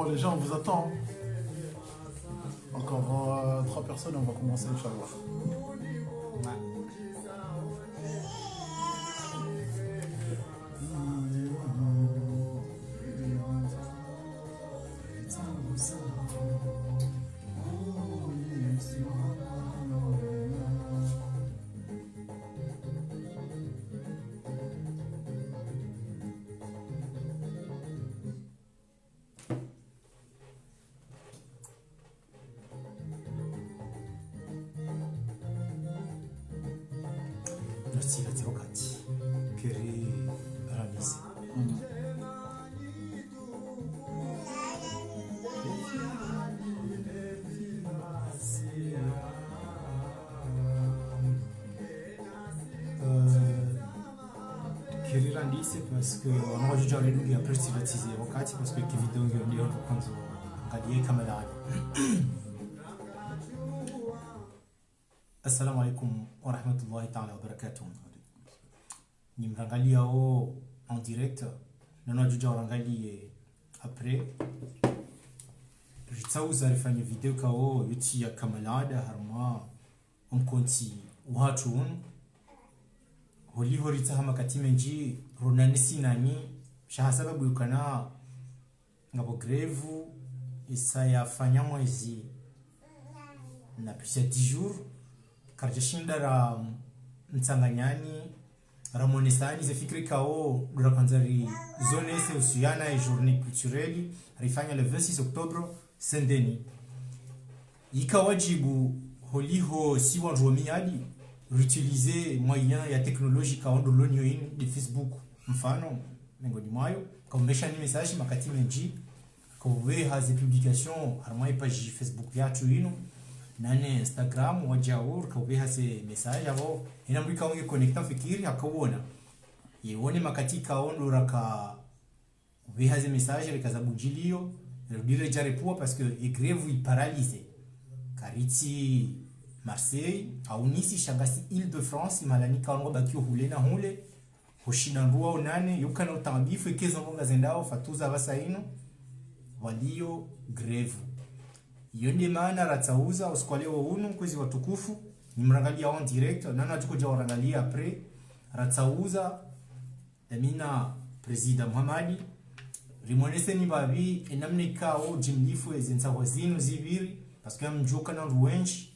bon, les gens, on vous attend. Encore 3 personnes, on va commencer, Inch'Allah. Nasihatse wakati keri ranise keri ranise parce que on va juste aller lui après privatiser wakati parce que vidéo ndio kwanza ngadie kamera. Assalamu alaikum wa rahmatullahi ta'ala wa barakatuh. Ni mrangalia en direct, na juja warangalie après. Ritauza alifanya video kao yuti ya kamalada harma umkonti watu holiho ritahama katimenji ronanisi nani shaha sababu yukana ngabo grevu isa yafanya mwezi na pisha 10 jours karjashinda ra mtsanganyani ramonesani zefikri kao dura kwanzari zone se usuyana et journée culturelle rifanya le 26 octobre Saint-Denis ikawajibu holiho siwa romiadi réutiliser moyen ya technologie kaondo lonyo in de Facebook mfano ngoni mwayo kaumesha ni message makati menji kowe haze publication harmai page Facebook yacu ino nane Instagram wajaur kowe haze message avo inamwika wange connecta fikiri akawona yewone makati kaondo raka we haze message rekazabujilio dire jarepua parce que e grève il paralysé kariti Marseille aunisi shagasi Île-de-France malani kaongo bakio hulena hule hoshina ruwa onane yukana utambifu ekezo ngonga zendao fatuza basaino walio greve yonde maana ratauza uskwaleo unu kwezi watukufu ni mrangalia en direct nana tukoja warangalia après ratauza damina president Muhammadi rimonese ni babi enamne kao jimlifu ezenza wazinu zibiri parce que mjuka na ruwenji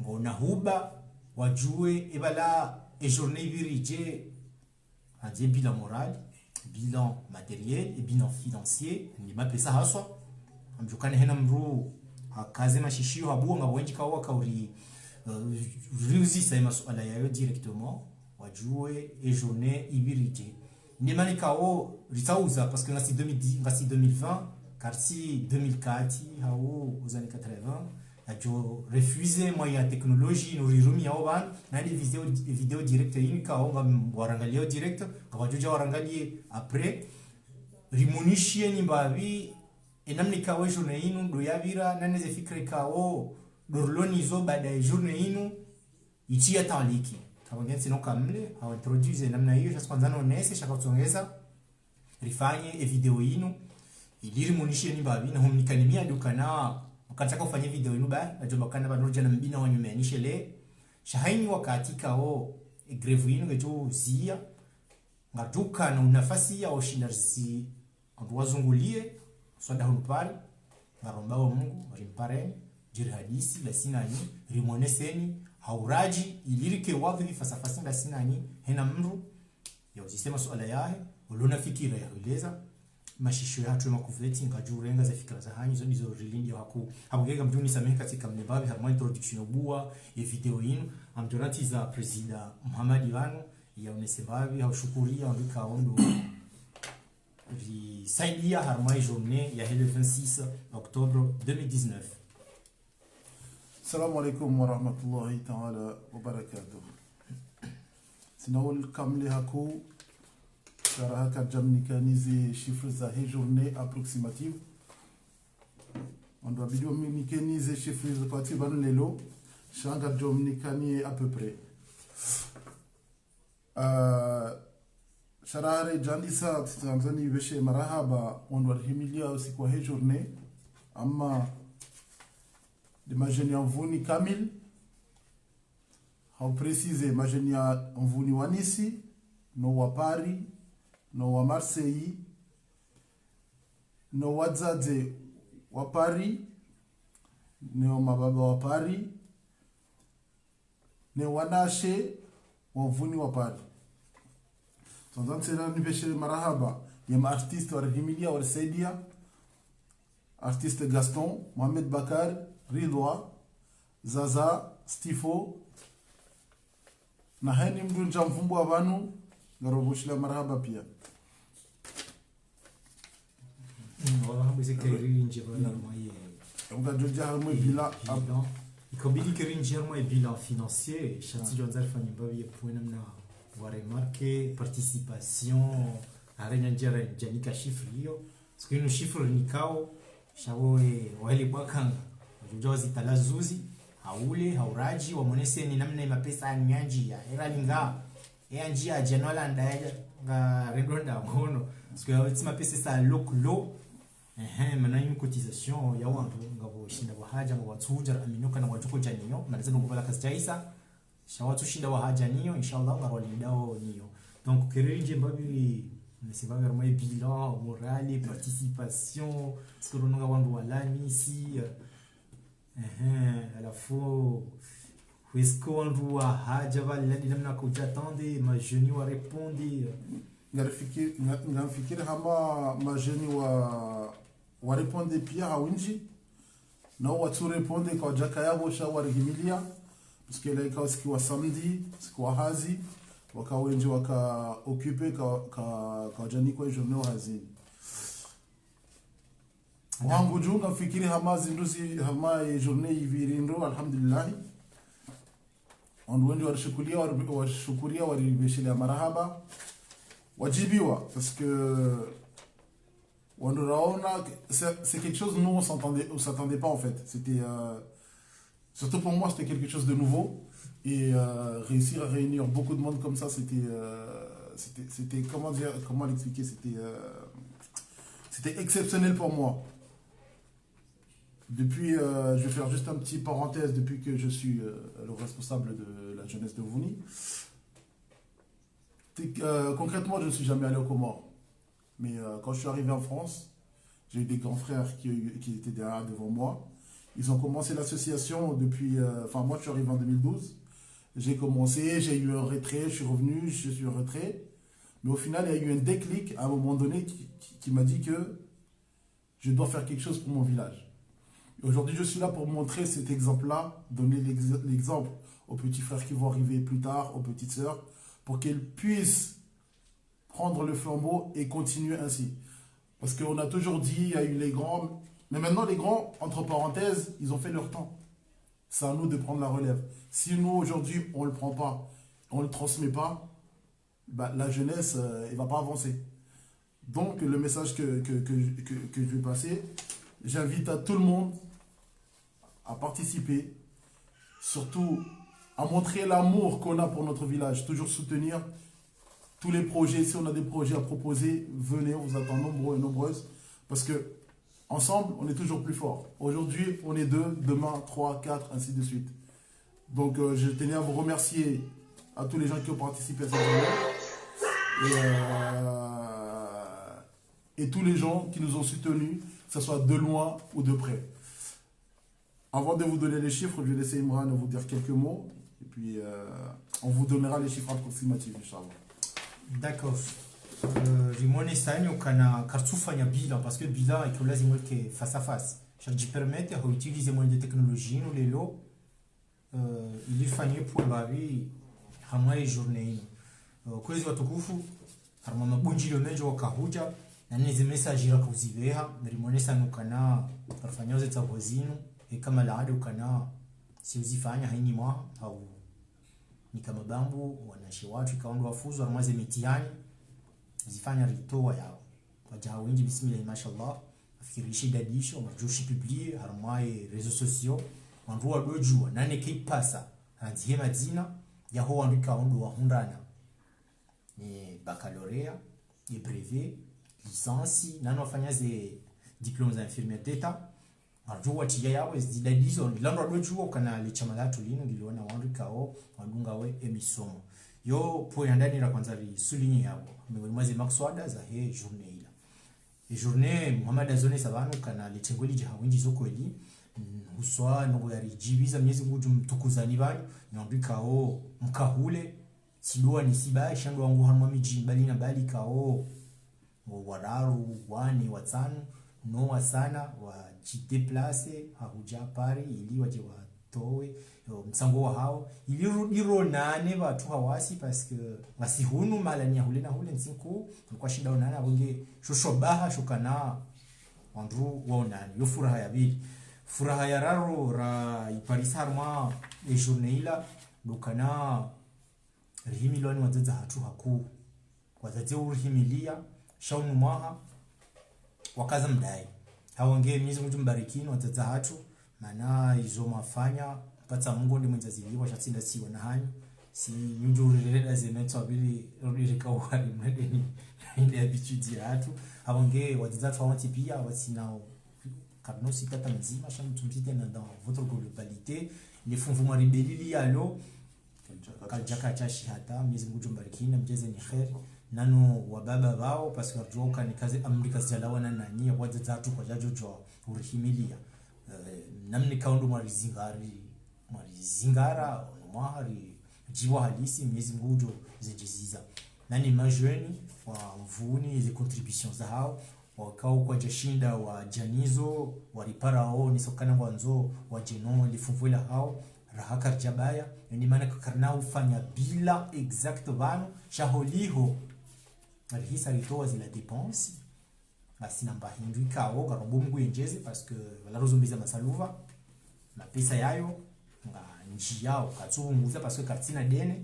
ngona huba wajue ebala e journée virije a bilan moral, bilan matériel et bilan financier ni mapesa haswa amjukane hena mru akaze mashishio habu ngabwenji kawa kauri riuzi sa masuala yayo directement wajue e journée ibirije ni mani kao ritauza parce que ngasi 2020 car si 2004 hao aux années 80 ajo refuser moyen technologie no rirumi yao ban na ni video direct yin ka onga warangalia direct ka joja warangalie après rimunishie ni babi enamni ka we journée inu do yavira nane ze fikre ka o dorloni zo bada journée inu ichia taliki kabangen sino kamle ha introduce namna hiyo just kwanza no nese shaka kuongeza rifanye e video inu iliri munishie ni babi na humnikanimia dukana ukataka ufanye video inu ba ajoba kana banoja na mbina wanyumeanishe le shahaini wakati kao greve inu gejo zia ngatuka na nafasi ya oshindarisi andu wazungulie swada hunpari ngaromba wa Mungu rimpare jiri hadisi la sinani rimoneseni hauraji ilirike wadhi fasafasi la sinani hena mru ya uzisema swala yahe ulona fikira ya uleza mashisho yatu makuveti ngajurenga za fikra za hanyi zo ndizo rilindi haku habugega mjuni samehe katika mnebabi harma introduction obua ya video inu amdorati za president Muhammadi wanu ya unesebabi haushukuria ondika ondo ri saidia harma journée ya le 26 octobre 2019. Assalamu alaikum wa rahmatullahi ta'ala wa barakatuh. Sinawul kamli haku Karahaka Jamnikanize chiffres à une journée approximative. On doit vidéo Mikanize chiffres de partie van lelo. Shanga Jamnikani à peu près. Sharare Jandisa Tanzania Veshe Marahaba on doit himilia aussi kwa hii journée ama de majeni mvuni kamil hau precise majeni mvuni wanisi no wa Paris no wa Marseille no wadzadze wa Paris no mababa wa Paris ne wanashe wa mvuni wa Paris. Tanzania niveshe marahaba ya artiste wa himilia wa saidia artiste Gaston, Mohamed Bakar, Ridwa, Zaza, Stifo na hani mdunja mfumbu wa vanu ngarobushila marahaba pia. Marahaba zekeri nje bala moye. Nga joja harmo bila ikabidi keri nje harmo bilan financier chati jonzal fani bavi point namna wa remarquer participation arenya njera janika chiffre hiyo parce que chiffre nikao shawe wale bwakanga ujozi talazuzi haule hauraji wa monese ni namna ya pesa nyanji ya era linga ya njia jenola ndaje nga redonda ngono parce que utima pesa sa loklo mana une cotisation ya wantu ngabo shinda wa haja ngabo tuja aminuka na watuko janiyo maliza ngobala kastaisa shawatu shinda wa haja niyo inshallah ngarwali dao niyo donc kerenje mbabi c'est pas vraiment bilan moral participation ce que l'on a wandu ici à la fois est-ce qu'on doit haja valadi namna kujatande ma jeune wa répondre ngafikiri hama ma jeune wa répondre pia hawinji na watu répondre kwa jaka yabo shawari himilia parce que là quand ce samedi kwa hazi wakawenji waka occupé ka jani kwa journée hazini wangu junga fikiri hama zinduzi hama journée ivirindo alhamdulillah onwendi warishukuria waribeshile marahaba wajibiwa parce que c'est quelque chose nous on s'attendait pas en fait c'était surtout pour moi c'était quelque chose de nouveau et réussir à réunir beaucoup de monde comme ça c'était comment l'expliquer c'était exceptionnel pour moi. Depuis je vais faire juste un petit parenthèse depuis que je suis le responsable de la jeunesse de Vouni. Concrètement je ne suis jamais allé au Comores mais quand je suis arrivé en France j'ai eu des grands frères qui étaient devant moi. Ils ont commencé l'association depuis moi je suis arrivé en 2012. J'ai commencé, j'ai eu un retrait, je suis revenu, je suis en retrait. Mais au final, il y a eu un déclic à un moment donné qui m'a dit que je dois faire quelque chose pour mon village. Et aujourd'hui, je suis là pour montrer cet exemple-là, donner l'exemple aux petits frères qui vont arriver plus tard, aux petites sœurs, pour qu'elles puissent prendre le flambeau et continuer ainsi. Parce qu'on a toujours dit, il y a eu les grands, mais maintenant les grands, entre parenthèses, ils ont fait leur temps. C'est à nous de prendre la relève. Si nous, aujourd'hui, on ne le prend pas, on ne le transmet pas, la jeunesse, elle ne va pas avancer. Donc, le message que je vais passer, j'invite à tout le monde à participer, surtout à montrer l'amour qu'on a pour notre village, toujours soutenir tous les projets. Si on a des projets à proposer, venez, on vous attend nombreux et nombreuses, parce que ensemble, on est toujours plus fort. Aujourd'hui, on est 2, demain 3, 4, ainsi de suite. Donc, je tenais à vous remercier à tous les gens qui ont participé à cette journée. Et tous les gens qui nous ont soutenus, que ce soit de loin ou de près. Avant de vous donner les chiffres, je vais laisser Imran vous dire quelques mots. Et puis, on vous donnera les chiffres approximatifs, Inch'Allah. D'accord. Rimone sanyo kana kartufanya bila parce que bila iko lazima que face à face. Je permettre à utiliser moyens de technologie nous lelo il fanye pour bavi hamai journée kwezi watukufu harma mabunjilo menjo wakahuja na nizi message ya kuzibeha rimone sanyo kana parfanya za tawazinu e kama laada kana si uzifanya haini mwa au ni kama bambu wanashi watu ikaondo wafuzu harmaze mitihani zifanya ritoa yao wajaha wengi bismillah mashallah afikirishi dadisho majushi publier harmaye réseaux sociaux wanduwa dojua nane kipasa anzihe mazina yaho wanduka ondo wa hundana ni baccalauréat et brevet lisansi nano wafanya ze diplômes za infirmière d'état arjua tia yao zidadizo lando dojua kana lichama la tulino ngiliona wandu kao wadunga we emisomo yo po ndani la kwanza li sulinye yabo mwezi makswada za he journée ila e journée Muhammad Azone Sabanu kana litengoli jahawinji zokweli uswa no yarijibiza miezi nguju mtukuzani bani nyandu kao mkahule sidua ni siba shandu wangu hanwa miji bali na bali kao wararu wani watano no sana wa jideplace hakuja pari ili waje watowe msango wa hao ili rudiro nane watu hawasi parce que wasihunu malani ya hule na hule nsiku kwa shinda onana wenge shoshobaha shukana andru wonani yo furaha ya bili furaha ya raro ra iparisarma e journée ila dukana rihimiloni wazaza hatu haku wazaze urihimilia shaunu maha wakaza mdai hawongee Mwenyezi Mungu mbarikini wazaza hatu maana izo mafanya pata Mungu ndi mwenza ziliwa shatsinda siwa na hani si nyujurira zemetso abili rurika wali mredeni inde habitude hatu hawongee wazaza hatu hawanti pia wasinao kabnosi kata mzima shamtumzite na dans votre globalité les fonds maribelili yalo kaljaka chashi hata Mwenyezi Mungu mbarikini mjeze ni khair nano wababa wao parce que arjoka ni kazi amrika zalawana na nia wazaza hatu kwa jajojo urihimilia namni kaundu marizingara mwahari jiwa halisi Mwenyezi Mungu zijiziza nani majeni wa mvuni ze contributions za hao wakao kwa jashinda wa janizo waliparao ni sokana mwanzo wa jeno lifunvuela hao rahaka jabaya ni maana karna ufanya bila exact vano shaholiho alihisa litoa zila dépense basi namba hindu kao karobo mungu yenjeze parce que valorozombiza masaluva na pesa yayo nga nji yao katsunguza parce que katina dene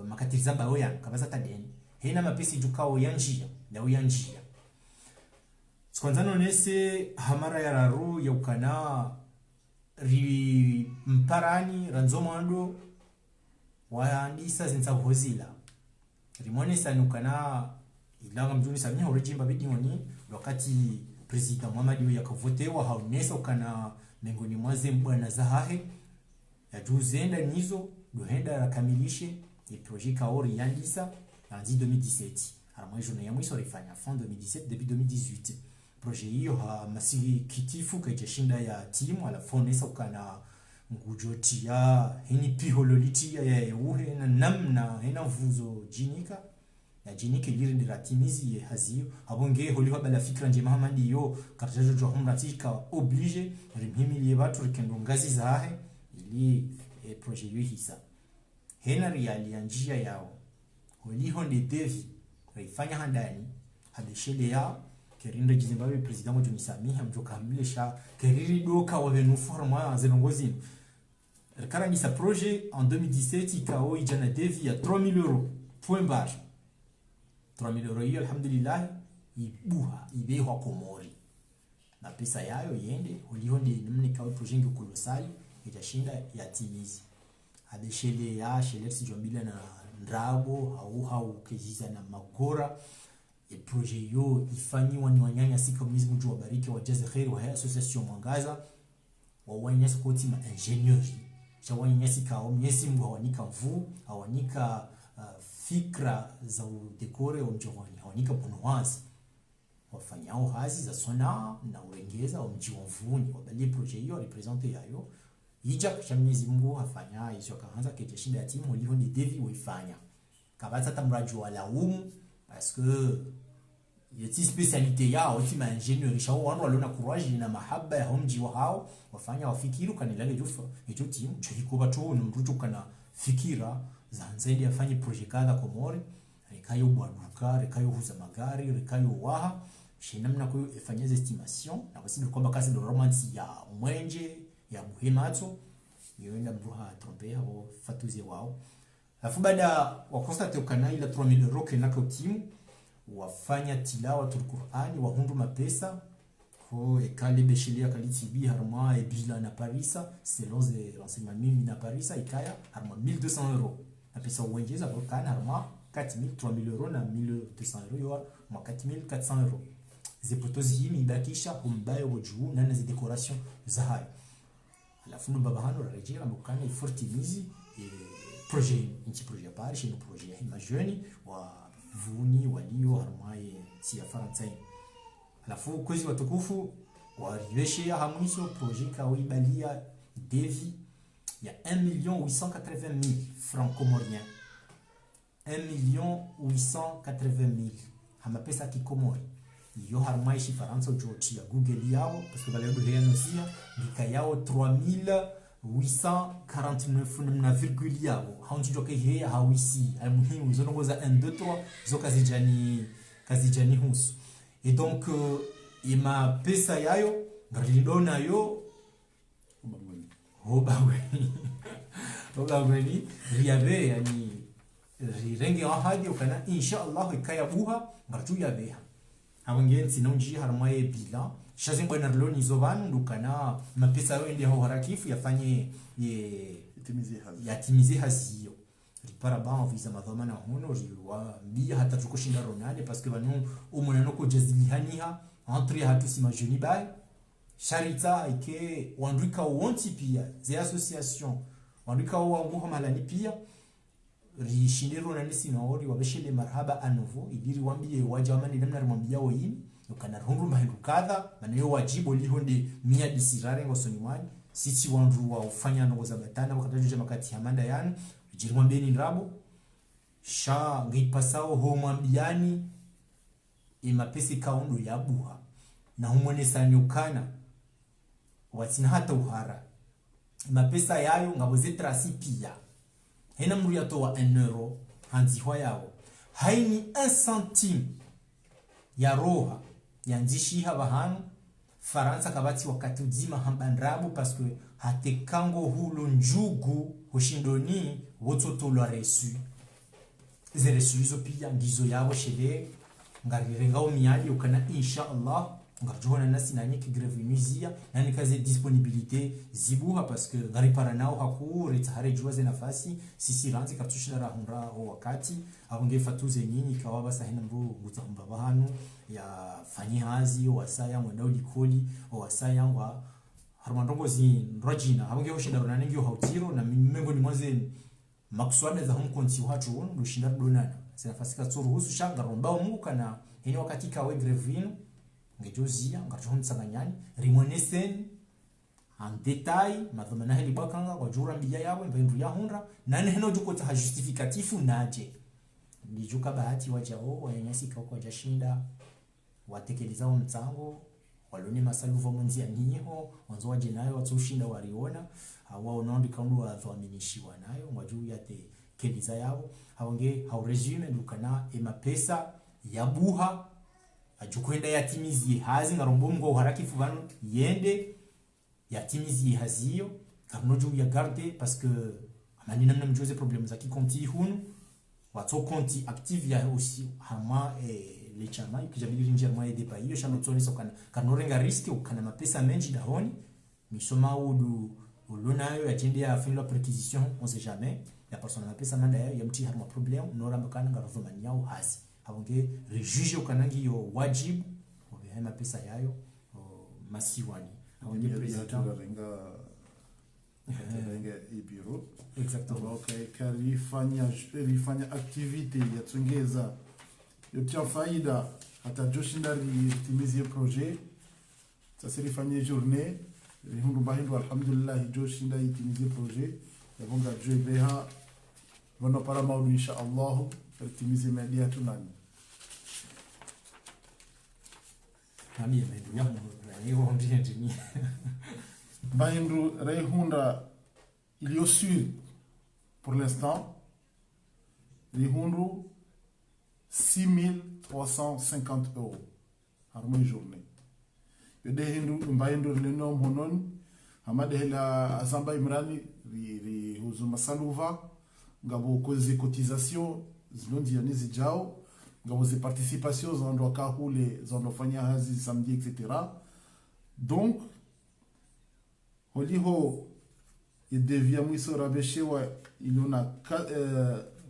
makatiriza bayo ya kabaza ta dene hena mapesa jukao ya njia na ya njia sikwanzano nese hamara ya raru ya ukana ri mparani ranzomando waandisa zinsa hozila rimone sanukana ilanga mjuni samia orejimba bidingoni wakati president Muhammad yakavotewa haunesa ukana mengoni mwaze mbwana zahahe ya juzenda nizo dohenda rakamilishe ni projet kaori yandisa en 2017 alors journée ya mwiso rifanya fin 2017 début 2018 projet hiyo ha masigi kitifu kajashinda ya timu ala fonesa ukana ngujotia hini pihololitia ya uhe na namna hina vuzo jinika ya jinike liri ndira timizi ya haziyo abonge holiwa bala fikra nje Muhammad yo katajo jo humratika oblige rimhimili watu rikendo ngazi zahe ili projet yo hisa hena reali ya njia yao holiho ndi devi raifanya handani hadeshele ya kerinda Zimbabwe president John Samiha mjokamilisha keriri doka wa venuforma zenongozi karani sa projet en 2017 ikao ijana devi ya 3000 euros point barre 3000 euros hiyo alhamdulillah ibuha ibeho komori na pesa yayo yende uliho ndi nimni kawe projet kolosali itashinda ya timizi adeshele ya shelesi jombila na ndrago au kejiza na magora e projet yo ifanyiwa ni wanyanya sika Mwenyezi Mungu wabariki wajaze khair wa association Mwangaza wa wanyanya koti ma ingenieur cha wanyanya sika au Mwenyezi Mungu hawanika mvu hawanika fikra za udekore wa mjowani hawanika bunwazi wafanyao hazi za sona na urengeza wa mji wa mvuni wabali projet hiyo represente yayo ija kwa Mwenyezi Mungu hafanya hizo kaanza kejashinda ya timu liho ni devi waifanya kabata tamraju wa laumu parce que yeti spécialité yao tima ingénieur shao wanu walona courage na mahaba ya mji wa hao wafanya wafikiru kanilale jufa hicho timu chiko tu mrutu kana fikira za nzaidi afanye projet kadha komori rekayo bwaduka rekayo huza magari rekayo waha shinamna kwa ifanyeze estimation na basi kwamba kazi ndo romance ya mwenje ya muhimato yoenda mruha trompea au fatuze wao afu baada wakostate ukana ila 3000 euros kenaka timu wafanya tilawa tul Qur'ani wahundu mapesa ko ekale beshilia kalitibi harma ebila na Parisa selon les renseignements mimi na Parisa ikaya harma 1200 euros na pesa uwengeza kwa kana harma 4000 3000 euro na 1200 euro yo mwa 4400 euro zipoto zihimi ibakisha humbayo wajuu na nazi decoration za hayo alafu ndo baba hano rejea mbukana ifortimizi projet inchi projet pari shino projet ya hima jeune wa vuni walio harmaye si ya Faransa alafu kwezi watukufu wariweshe ya hamwiso projet kawibalia devi ya 1,880,000 francs comoriens 1,880,000 hama pesa kikomori yo harmai shi Faransa ujochi ya Google yao parce que valeur de réannoncia bika yao 3,849 na virgule yao haunti joke he hawisi almuhimu zonongoza 1 2 3 zo kazijani husu et donc ima pesa yayo ngalidona yo obagweni riabe yani rirenge ahadi ukana insha Allah ikayabuha ngartu yabeha awangenzi nonji harmaye bila shazimbo na loni zovan ndukana mapesa yao ende ho harakifu yafanye yatimize haziyo ripara ba visa madhamana hono riwa mbia hata tukushinda Ronaldo parce que banu umuna no kujazilihaniha entre hatu simajoni bai Sharita ike wandrika wonti pia ze association wandrika wangu malani pia rishindiro na nisi naori wabeshele marhaba anovo idiri wambie wajamani namna rimwambia oyin ukana rundu mahindukadha manayo wajibu lihonde mia disirare ngosoni mwani sisi wandu wa ufanya no zabatana wakataje makati hamanda yani jirimwambie ni ndrabo sha ngipasao ho mwambiani imapesi kaundu ya buha na humwene sanyukana watina hata uhara mapesa yayo ngaboze trasi pia hena mru yato wa 1 euro hanzihwa yao haini 1 centime ya roha yanzishiha bahanu Faransa kabati wakati uzima hambandrabu parce que hatekango hulo njugu hoshindoni wototo lwa resu ze resu hizo pia ndizo yao shele ngarirenga miali ukana insha Allah ngarjohona nasi nanye kigreve muzia nani kaze disponibilité zibuha parce que garipara nao hakuri tahare juaze nafasi sisi ranzi katushina rahunra wakati abunge fatuze nyinyi kawaba sahina mbu gutamba bahanu ya fanyi hazi wasaya mwendao dikoli wasaya wa harmandongo zi rajina abunge hoshinda ronane ngyo hautiro na mengo ni mwaze makuswada za humkonti watu wonu lushinda donana sinafasi katsuru husu shanga rombao mungu kana hini wakati kawe grevino ngejozia ngajohon tsanganyani rimonesen en détail madhamana heli bakanga kwa jura mbia yabo mbendu ya honra nane heno juko ta justificatifu naje ndijuka bahati wajao wanyanyasi kwa jashinda watekeleza mtsango waloni masaluvo munzia niho wanzo waje nayo watushinda waliona hawa onondi kandu wathaminishiwa nayo mwaju yate keliza yabo hawange hau resume dukana emapesa yabuha ajukwenda yatimizie hazi ngarombongo harakifu banu yende yatimizie haziyo kamunoju ya garde parce que amani namna mjoze problème za kikonti hunu wato konti active ya aussi hama le chama ikijabili njia mwa ede pa hiyo shano tsoni sokana kanorenga riski ukana mapesa menji dahoni misoma udu ulunayo yatende ya fin la perquisition on sait jamais la personne mapesa manda ya mti harma problème nora mbakana ngarovomani yao hazi abonge rejuge ukanangi yo wajibu obehema pesa yayo masiwani abonge president renga ibiro exactement okay kalifanya activity ya tsongeza yotia faida hata joshinda ritimizie projet sasa rifanye journée rihundu bahindu alhamdulillah joshinda itimizie projet yabonga jwebeha wana para maudu insha Allah ritimizie media tunani nami yemendu yamu hiyo ndiye ndini bahindu rehunda il est sûr pour l'instant rihundu 6,350 euros harmo journée de hindu mbahindu le nom honon hamade la azamba imrani ri huzuma saluva ngabo kozi cotisation zinondi yanizi jao ngabo zi participation zondo kahule zondo fanya hazi samedi etc. Donc holiho il devient mwiso rabeshewa il y en a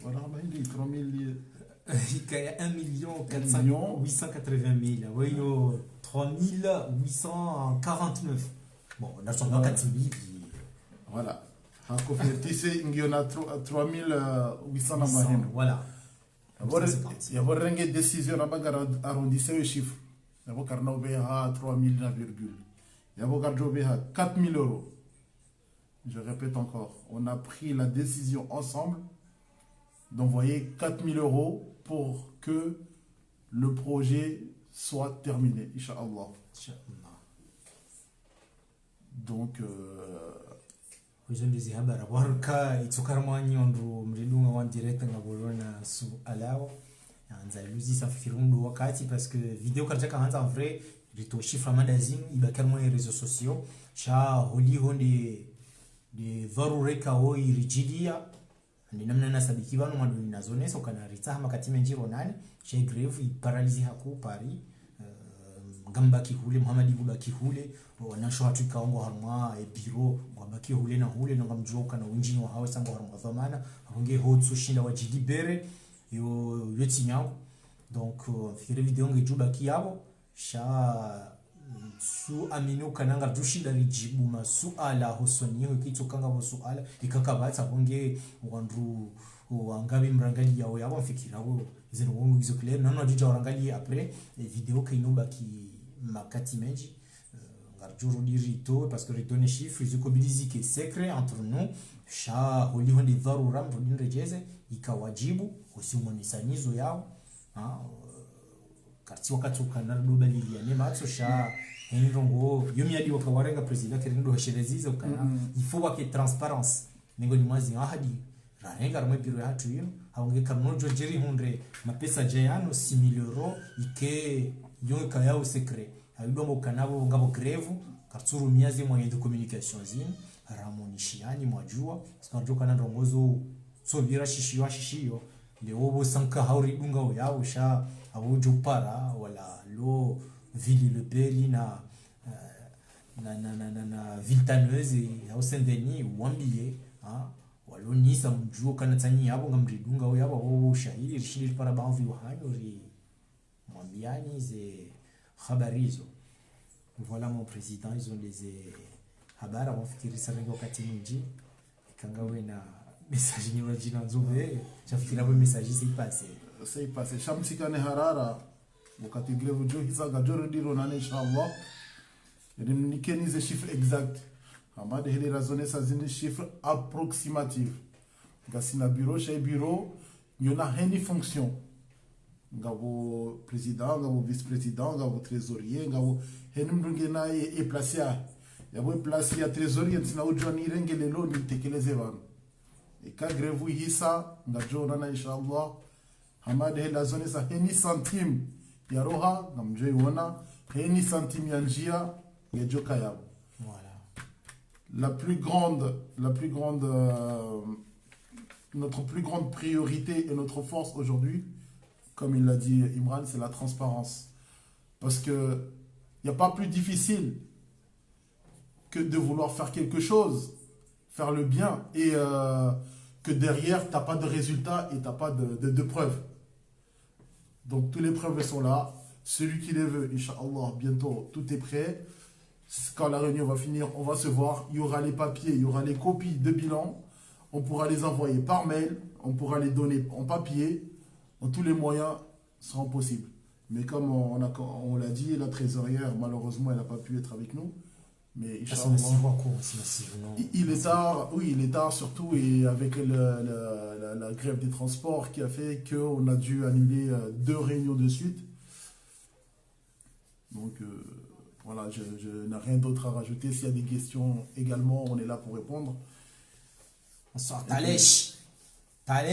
voilà hindi 3000 il y a 1 880 000. Oui, 3 849. Bon, on a son 4 000. Voilà. Il y en a 3800 dans ma Voilà. Il y a une décision à arrondir le chiffre. Il y a 3 000 virgule. Il y a 4 000 euros. Je répète encore, on a pris la décision ensemble d'envoyer 4 000 euros pour que le projet soit terminé, Inch'Allah. Donc, Ujendezi habara warka itsokarmani ondu mridunga wan direct ngabolona su alao anza iluzi safikirundo wakati parce que vidéo karjaka hanza en vrai rito chiffre magazine ibakarmo les réseaux sociaux cha holi honde de varureka o irijidia ndi namna nasabiki bano maduni nazone so kana ritaha makati menjiro nani cha greve iparalyse haku Paris gamba kihule Muhammad Ibuda kihule wanasho hatu kaongo harma e biro ngamba kihule na hule ngamjoka na unjini wa hawa sango harma dhamana honge hotsu shinda wa jidibere yo yotinyawo donc fikire video ngejuba kiyabo sha su aminu kananga dushida rijibu masuala hosoniyo kitokanga bo suala ikakabatsa honge wandu wangabi mrangali yawo yabo fikira wo zero wongo izo clair nano adija orangali après video kainoba ki makati menji ngarjuru dirito parce que redonner chiffres ils mobilisent que secret entre nous sha holiho ndi dharura mrudin rejeze ikawajibu usiumonisanizo yao karti wakati ukanardo ya nematso sha henrongo yomi adi wakawarenga president kerindo hasherezizo kana ifuwa ke transparence ningo limazi ahadi rahenga ramwe biro ya hatu yino haunge karnojo jeri hundre mapesa jayano 6 000 euros ike yon kaya secret haidongo kanabo ngabo greve kartsuru miazi moyen de communication zin ramonishiani mwajua sikajoka na ndongozo so bira shishiyo leo bo sanka hauri dunga yao sha abujo para wala lo ville le peri na viltaneuse au Saint-Denis wambie walo nisa mjuo kana tani yabo ngamridunga yabo wo shahiri rishiri para baadhi wahanyo ri mwambiani ze habarizo. Voilà mon président, ils ont les habara wafikiri sarengo wakati mwingi ikangawe na message ni wajina nzove chafikira bo message c'est passé shamsikane harara wakati greve jo hisaga joro diro na inshallah nikeni ze chiffre exact amade hele raisonner ça zindi chiffre approximatif gasina bureau chez bureau yona heni fonction ngabo président ngabo vice-président ngabo trésorier ngabo henumdunge na e placé yabo placé ya trésorier tina ujoni rengele lo ni tekeleze bana e ka greve hisa ngajona na inshallah hamade hela zone sa heni centime ya roha ngamje wona heni centime ya njia ya joka yabo. Voilà. Notre plus grande priorité et notre force aujourd'hui, comme il l'a dit Imran, c'est la transparence. Parce que il n'y a pas plus difficile que de vouloir faire quelque chose, faire le bien, et que derrière, tu n'as pas de résultat et tu n'as pas de preuves. Donc, toutes les preuves sont là. Celui qui les veut, Inch'Allah, bientôt, tout est prêt. Quand la réunion va finir, on va se voir. Il y aura les papiers, il y aura les copies de bilan. On pourra les envoyer par mail, on pourra les donner en papier. Tous les moyens seront possibles. Mais comme on l'a dit, la trésorière, malheureusement, elle n'a pas pu être avec nous. Mais il est tard, oui, il est tard surtout, et avec la grève des transports qui a fait qu'on a dû annuler 2 réunions de suite. Donc voilà, je n'ai rien d'autre à rajouter. S'il y a des questions également, on est là pour répondre. Bonsoir, Talesh.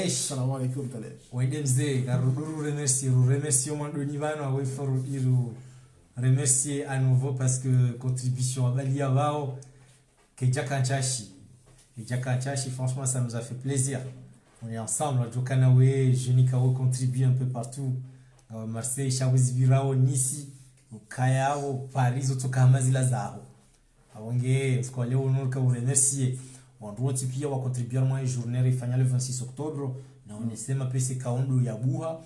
Salam alaikum, Talesh. Wednesday, remercier Mandonivano, remercier à nouveau parce que contribution à Balia Bao, que Djakanchashi. Et Djakanchashi, franchement, ça nous a fait plaisir. On est ensemble, Djokanawe, Jenikao contribue un peu partout. Marseille, Chabuzibirao, Nissi, Kayao, Paris, Otokamazila Zao. Awonge, Skolé, on remercier. Wanduoti pia wa contribuer moi journée ifanya le 26 octobre na onesema pesa kaondo ya buha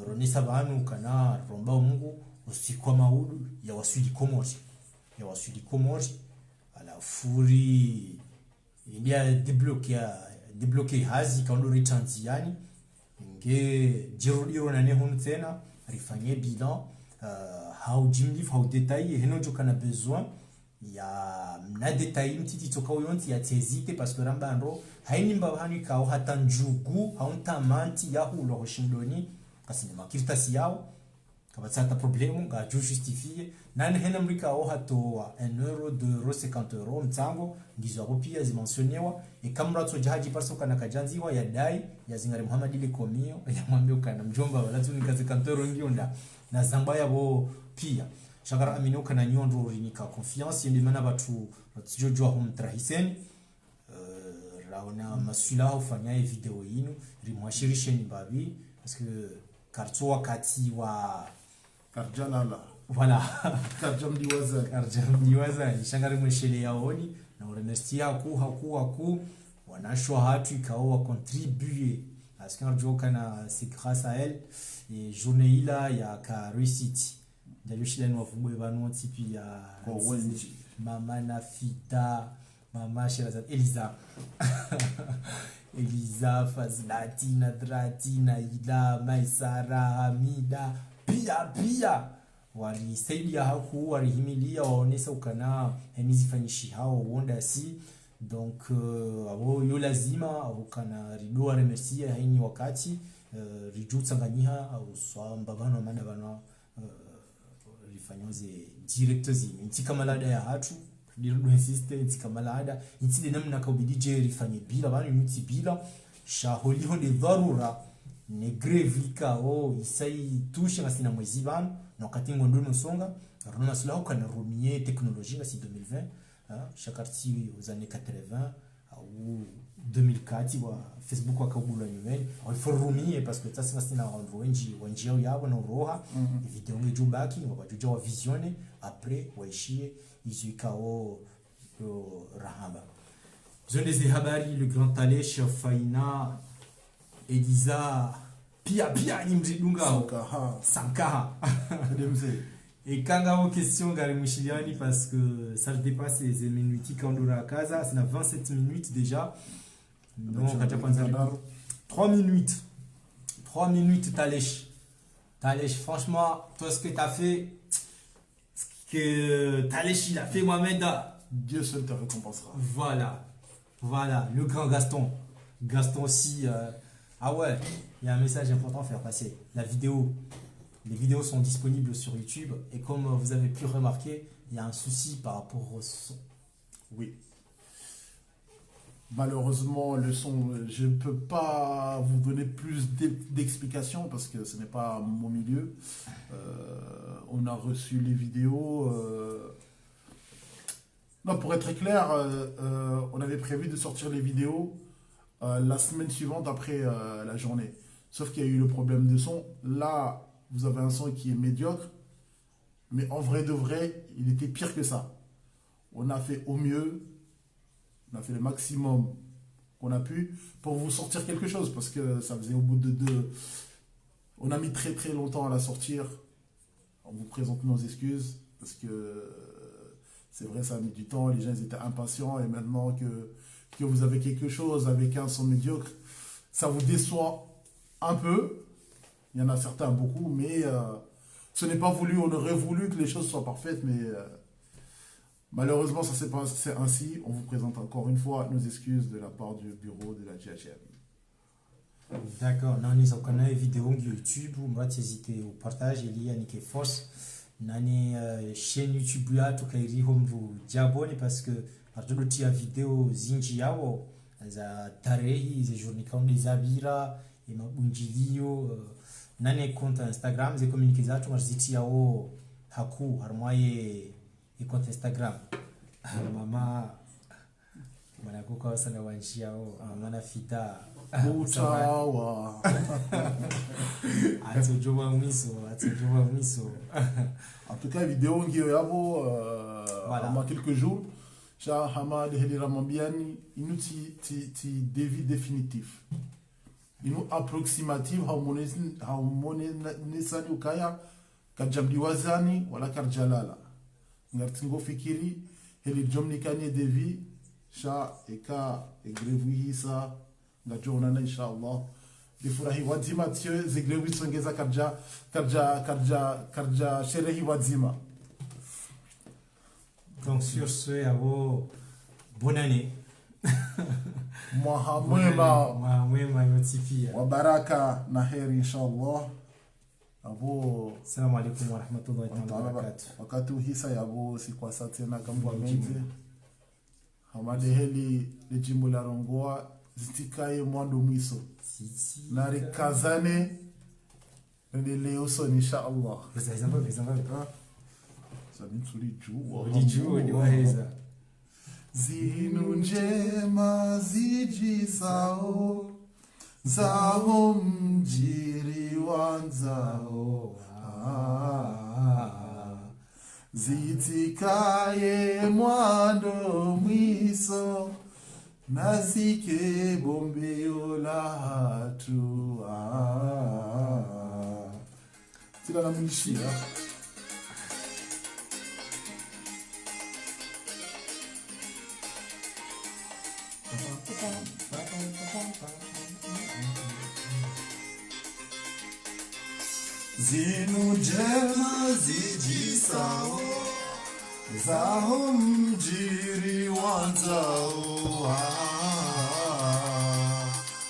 ronesa banu kana romba mungu usikwa maudu ya waswidi komori alafuri ilia debloke hazi kaundo ritanziani nge jirudiro na nehunu tena rifanye bilan hau jimlif hau detail heno joka na besoin ya na detail mtiti toka uyonti ya tezite parce que rambando haini mbahani kao hata njugu haunta manti ya hulo hoshindoni kasi makirta siyao kabatsata problemu ga justifie nani hena mrika o hato 1 euro 2 euro 50 euro mtango ndizo hapo pia zimensionewa e kamra to jahaji parso kana kajanziwa ya dai ya zingare Muhammad ile komio ya mwambie kana mjomba wala tu nikaze kantoro ngionda na zambaya bo pia shakara amino kana nyondo rinika confiance ndi mana batu tujojwa humtrahiseni raona masula ufanya video yinu rimwashirishe ni babi parce que karto wakati wa Karjalala. Voilà. Karjamdiwaza. Shangari mweshele ya honi. Na uremercia haku. Wanashwa hatu ikawa contribuer. Parce que c'est grâce à elle. Et journée ila ya ka réussite. D'ailleurs, je suis là, nous tipi ya Mama Nafita, Mama Sherazade, Elisa. Elisa, Fazlati, Nadrati, Naila, Maisara, Hamida, pia walisaidia haku walihimilia waonesa ukana henizifanyishi hao wonda si donc abo yo lazima ukana ridoa remercier haini wakati riju tsanganyiha au swamba bana manda bana rifanyoze directors ntika malada ya hatu ndirudo insiste ntika malada intide namna ka ubidije rifanye bila bana yuti bila shaholi honde dharura ne grevika isai touche ngasina mwezi bana na wakati ngondo nosonga rona sala ukana rumie technologie ngasi 2020 chakarti aux années 80 ou 2004 wa Facebook wakabula nyumbani au forumie parce que ça c'est na wanji yabo na roha video ngeju baki wabajuja wa visione après waishie izikao rahamba zone habari le grand Talesh Faina Elisa pia ni mzidunga Sankaha et quand on question gari mushiliani parce que ça dépasse les minutes quand on a casa c'est 27 minutes déjà non kacha kwanza 3 minutes Talesh franchement toi ce que tu as fait ce que Talesh il a fait Mohamed Dieu seul te récompensera. Voilà le grand Gaston aussi ah ouais, il y a un message important à faire passer. Les vidéos sont disponibles sur YouTube et comme vous avez pu remarquer, il y a un souci par rapport au son. Oui. Malheureusement, le son, je ne peux pas vous donner plus d'explications parce que ce n'est pas mon milieu. On a reçu les vidéos. Non, pour être très clair, on avait prévu de sortir les vidéos la semaine suivante après la journée. Sauf qu'il y a eu le problème de son. Là, vous avez un son qui est médiocre. Mais en vrai de vrai, il était pire que ça. On a fait au mieux. On a fait le maximum qu'on a pu pour vous sortir quelque chose. Parce que ça faisait au bout de 2... On a mis très très longtemps à la sortir. On vous présente nos excuses. Parce que c'est vrai, ça a mis du temps. Les gens ils étaient impatients. Et maintenant que vous avez quelque chose avec un son médiocre, ça vous déçoit un peu. Il y en a certains, beaucoup, mais ce n'est pas voulu. On aurait voulu que les choses soient parfaites, mais malheureusement, ça s'est passé ainsi. On vous présente encore une fois nos excuses de la part du bureau de la GHM. D'accord. Nani zakana vidéo YouTube, ou moi t'hésiter au partage, il y a Nike Force. Nani chaîne YouTube là, tout kairi home vous diabone parce que partout de tia vidéo zinji yao za tarehi za journée comme des abira et mabunjilio nane compte Instagram ze communiquer zatu ngaziti yao haku harmoye e compte Instagram mama manakuka sana wanchi yao mama fita utawa atujua miso en tout cas vidéo ngio yabo voilà. En quelques jours Hamad Heli Ramambiani, il nous ti dévi définitif. inu approximative haumonesani ukaya kajamdiwazani wala karjalala ngartingo fikiri heli jomnikani devi sha eka egrevu hisa ngajonana inshallah difurahi wadzima tio zegrevu songeza karja sherehi wadzima. Donc sur ce, bonne année. Mwaha mwema yotifia wa baraka na heri inshallah. Abo assalamu alaikum wa rahmatullahi wa barakatuh. Wakati hisa yabo si kwa tena kambwa menze hamade heli le jimbo la Rongoa zitikaye mwando mwiso na rikazane leo so inshallah. Ulijua ni waheza zinu njema zijisao zao mjiri wanzao zitikaye mwando mwiso nazike bombeo la hatu tila na mwishia zinu njema zijisao zao mjiri wanzao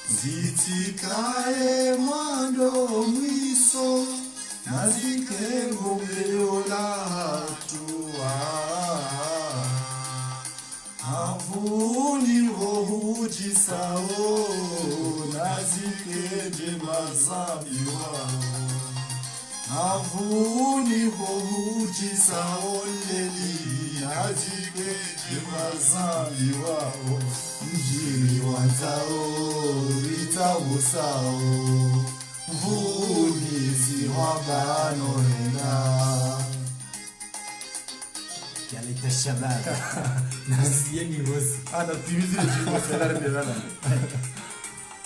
zitikaye mwando mwiso nazike bombeo la hatua havuni vohujisao nazike jemazambi wao havuni vohujisao leli nazike jemazambi wao mjiri wanzao ritawusao vuni siwabano hena Kaleta shabada nasieni ngozi timizi jimbo salari nana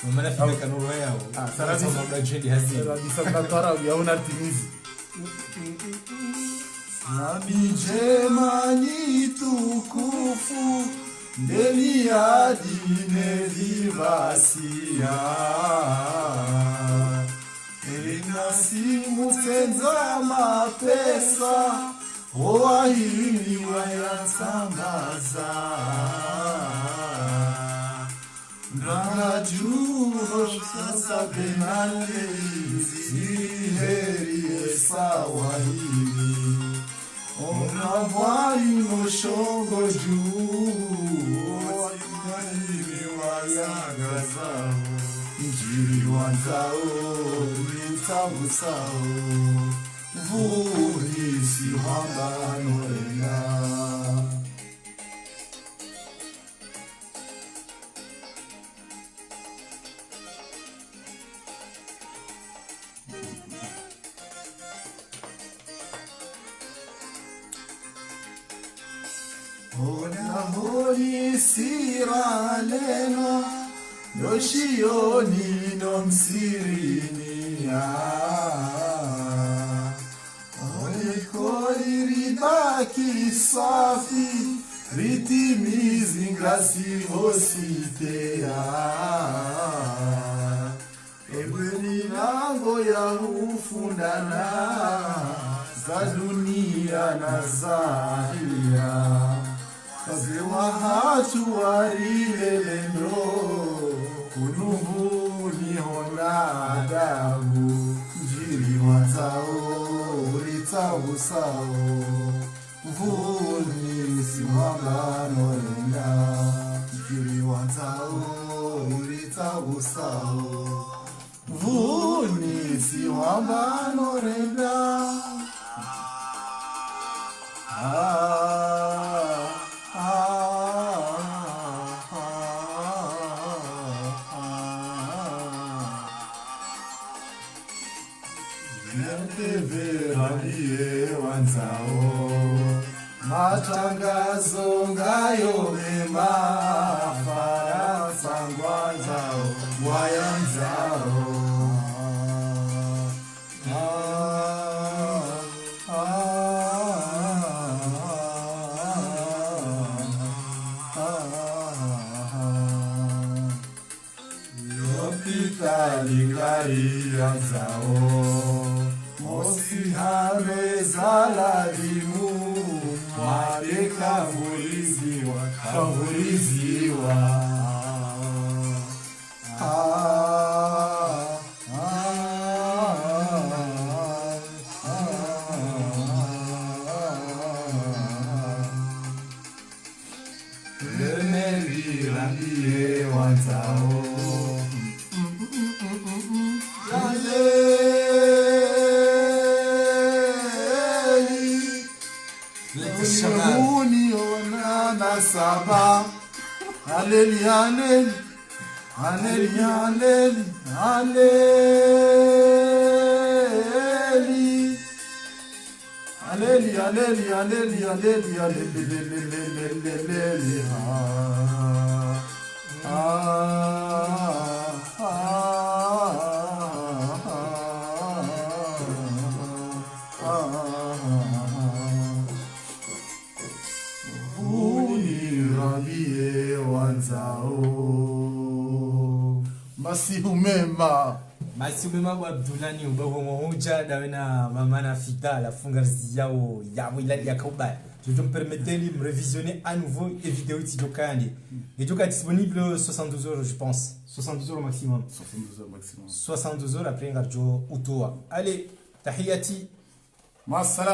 mama fika kanoro yao saradi sababu jendi hazini sabda tara yaona timizi nabi jema ni tukufu ndeni ya dine vivasia inasimu tenza mapesa wahili wayasambaza ngajuro sasa benale ziheri esawahili onabwai moshongo juu wahili wayagazao njiri wanzao ritawusao vuri siwabano hena hori siralena yoshiyoni nomsirini olikori ribaki safi ritimizi ngasi hositea ebweni lango ya ufundana za dunia na zahia kazewa hatu warilelendo kunuvuni hona adabu njiri wanzao ritawusao vuni simwambano lenda njiri wanzao ritawusao vuni simwambano lenda Veranie wanzao matangazo ngayo mema Faransa ngwanza wayanzao wayanzao Ligarianzao Mosihare Zaladimu Mare Kavuriziwa Kavuriziwa Lemeri Rambie Wanzao Saba, aleli, aleli, aleli, aleli, aleli, aleli, aleli, aleli, aleli, Masumema wa Abdulani ubaho moja dawena mama na fida la fungarzi yao ya wiladi ya Kauba. Je vais me permettre de me révisionner à nouveau les vidéos Tidokani. Et donc disponible 72 heures je pense. 72 heures maximum. 72 heures maximum. 72 heures après Ngarjo Utoa. Allez, tahiyati. Ma salam.